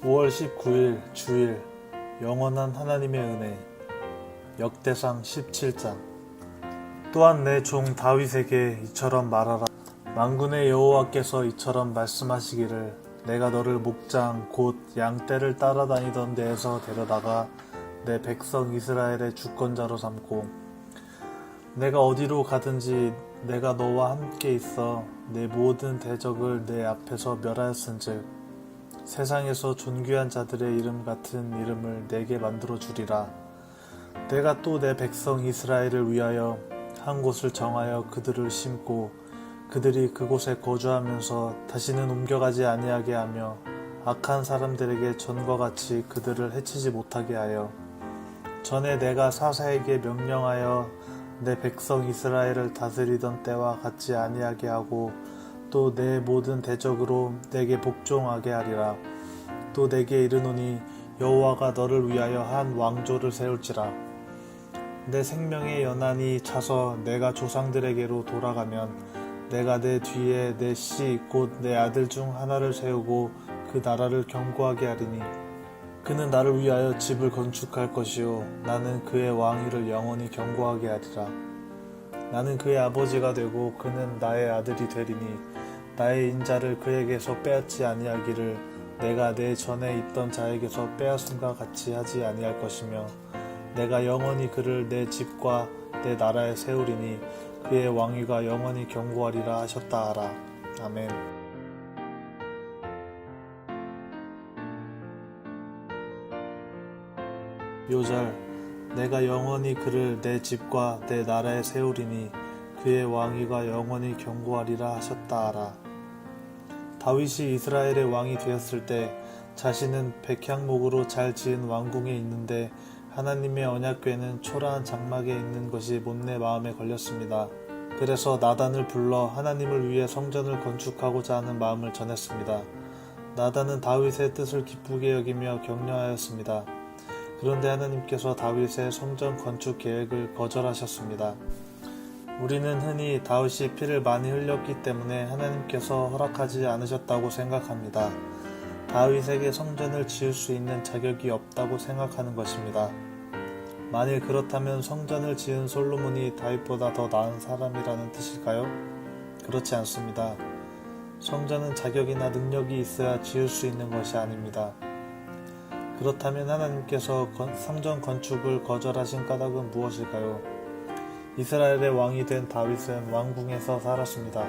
5월 19일 주일 영원한 하나님의 은혜 역대상 17장. 또한 내 종 다윗에게 이처럼 말하라. 만군의 여호와께서 이처럼 말씀하시기를 내가 너를 목장 곧 양떼를 따라다니던 데에서 데려다가 내 백성 이스라엘의 주권자로 삼고 내가 어디로 가든지 내가 너와 함께 있어 내 모든 대적을 내 앞에서 멸하였은즉 세상에서 존귀한 자들의 이름 같은 이름을 내게 만들어 주리라. 내가 또 내 백성 이스라엘을 위하여 한 곳을 정하여 그들을 심고 그들이 그곳에 거주하면서 다시는 옮겨가지 아니하게 하며 악한 사람들에게 전과 같이 그들을 해치지 못하게 하여 전에 내가 사사에게 명령하여 내 백성 이스라엘을 다스리던 때와 같이 아니하게 하고 또 내 모든 대적으로 내게 복종하게 하리라. 또 내게 이르노니 여호와가 너를 위하여 한 왕조를 세울지라. 내 생명의 연한이 차서 내가 조상들에게로 돌아가면 내가 내 뒤에 내 씨 곧 내 아들 중 하나를 세우고 그 나라를 견고하게 하리니 그는 나를 위하여 집을 건축할 것이요 나는 그의 왕위를 영원히 견고하게 하리라. 나는 그의 아버지가 되고 그는 나의 아들이 되리니 나의 인자를 그에게서 빼앗지 아니하기를 내가 내 전에 있던 자에게서 빼앗음과 같이 하지 아니할 것이며 내가 영원히 그를 내 집과 내 나라에 세우리니 그의 왕위가 영원히 견고하리라 하셨다 하라. 아멘. 요절. 내가 영원히 그를 내 집과 내 나라에 세우리니 그의 왕위가 영원히 견고하리라 하셨다 하라. 다윗이 이스라엘의 왕이 되었을 때 자신은 백향목으로 잘 지은 왕궁에 있는데 하나님의 언약궤는 초라한 장막에 있는 것이 못내 마음에 걸렸습니다. 그래서 나단을 불러 하나님을 위해 성전을 건축하고자 하는 마음을 전했습니다. 나단은 다윗의 뜻을 기쁘게 여기며 격려하였습니다. 그런데 하나님께서 다윗의 성전 건축 계획을 거절하셨습니다. 우리는 흔히 다윗이 피를 많이 흘렸기 때문에 하나님께서 허락하지 않으셨다고 생각합니다. 다윗에게 성전을 지을 수 있는 자격이 없다고 생각하는 것입니다. 만일 그렇다면 성전을 지은 솔로몬이 다윗보다 더 나은 사람이라는 뜻일까요? 그렇지 않습니다. 성전은 자격이나 능력이 있어야 지을 수 있는 것이 아닙니다. 그렇다면 하나님께서 성전 건축을 거절하신 까닭은 무엇일까요? 이스라엘의 왕이 된 다윗은 왕궁에서 살았습니다.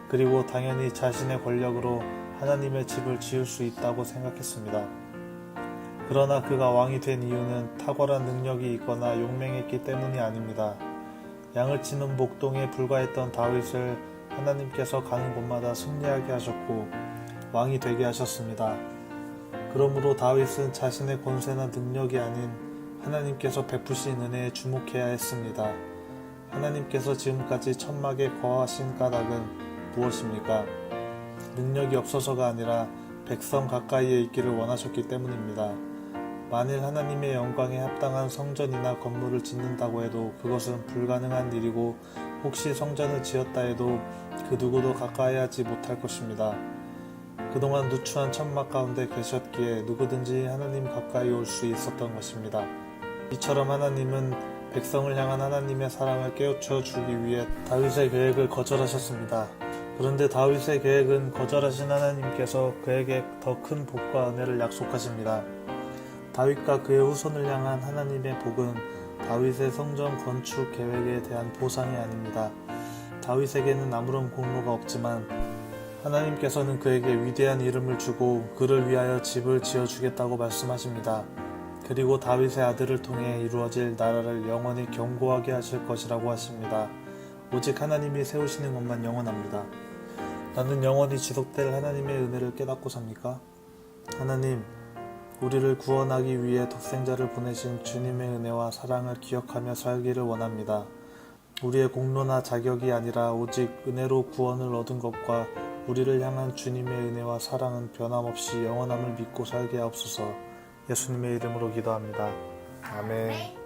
그리고 당연히 자신의 권력으로 하나님의 집을 지을 수 있다고 생각했습니다. 그러나 그가 왕이 된 이유는 탁월한 능력이 있거나 용맹했기 때문이 아닙니다. 양을 치는 목동에 불과했던 다윗을 하나님께서 가는 곳마다 승리하게 하셨고 왕이 되게 하셨습니다. 그러므로 다윗은 자신의 권세나 능력이 아닌 하나님께서 베푸신 은혜에 주목해야 했습니다. 하나님께서 지금까지 천막에 거하신 까닭은 무엇입니까? 능력이 없어서가 아니라 백성 가까이에 있기를 원하셨기 때문입니다. 만일 하나님의 영광에 합당한 성전이나 건물을 짓는다고 해도 그것은 불가능한 일이고 혹시 성전을 지었다 해도 그 누구도 가까이 하지 못할 것입니다. 그동안 누추한 천막 가운데 계셨기에 누구든지 하나님 가까이 올 수 있었던 것입니다. 이처럼 하나님은 백성을 향한 하나님의 사랑을 깨우쳐 주기 위해 다윗의 계획을 거절하셨습니다. 그런데 다윗의 계획은 거절하신 하나님께서 그에게 더 큰 복과 은혜를 약속하십니다. 다윗과 그의 후손을 향한 하나님의 복은 다윗의 성전 건축 계획에 대한 보상이 아닙니다. 다윗에게는 아무런 공로가 없지만 하나님께서는 그에게 위대한 이름을 주고 그를 위하여 집을 지어주겠다고 말씀하십니다. 그리고 다윗의 아들을 통해 이루어질 나라를 영원히 견고하게 하실 것이라고 하십니다. 오직 하나님이 세우시는 것만 영원합니다. 나는 영원히 지속될 하나님의 은혜를 깨닫고 삽니까? 하나님, 우리를 구원하기 위해 독생자를 보내신 주님의 은혜와 사랑을 기억하며 살기를 원합니다. 우리의 공로나 자격이 아니라 오직 은혜로 구원을 얻은 것과 우리를 향한 주님의 은혜와 사랑은 변함없이 영원함을 믿고 살게 하옵소서. 예수님의 이름으로 기도합니다. 아멘.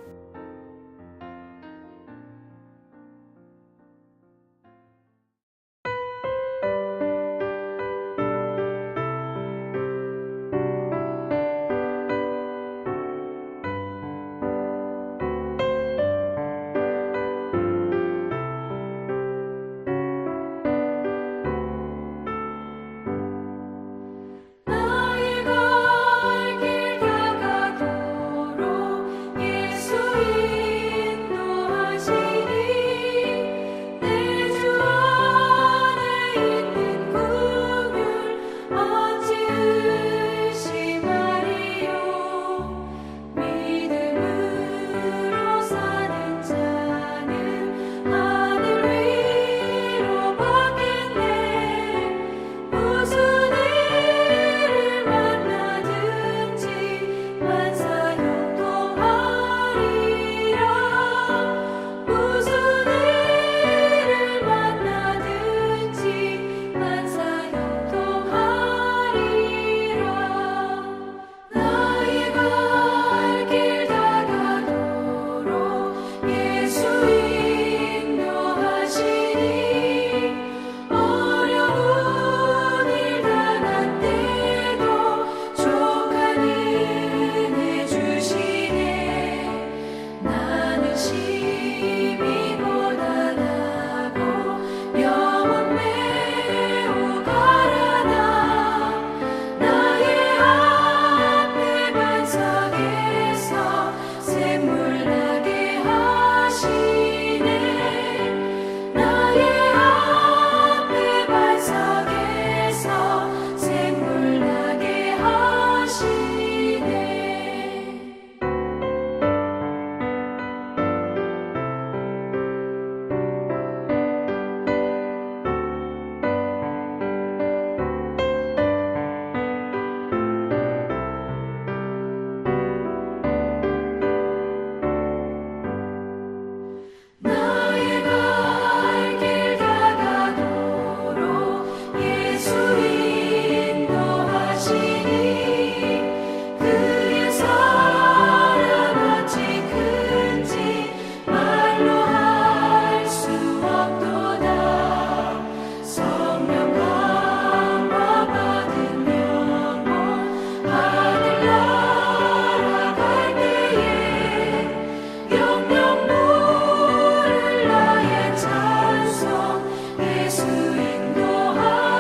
인도하셨네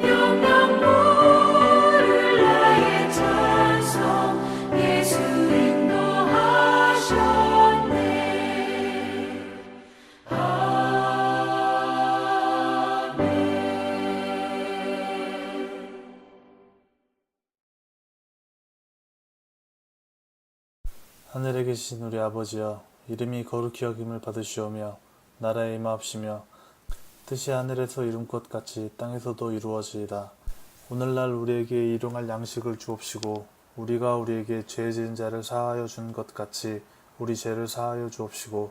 영영 모를 나의 찬송 예수 인도하셨네 하늘에 계신 우리 아버지여, 이름이 거룩히 여김을 받으시오며 나라에 임하옵시며 뜻이 하늘에서 이룬 것 같이 땅에서도 이루어지이다. 오늘날 우리에게 일용할 양식을 주옵시고 우리가 우리에게 죄 지은 자를 사하여 준 것 같이 우리 죄를 사하여 주옵시고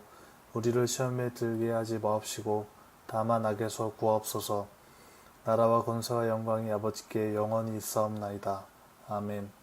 우리를 시험에 들게 하지 마옵시고 다만 악에서 구하옵소서. 나라와 권세와 영광이 아버지께 영원히 있사옵나이다. 아멘.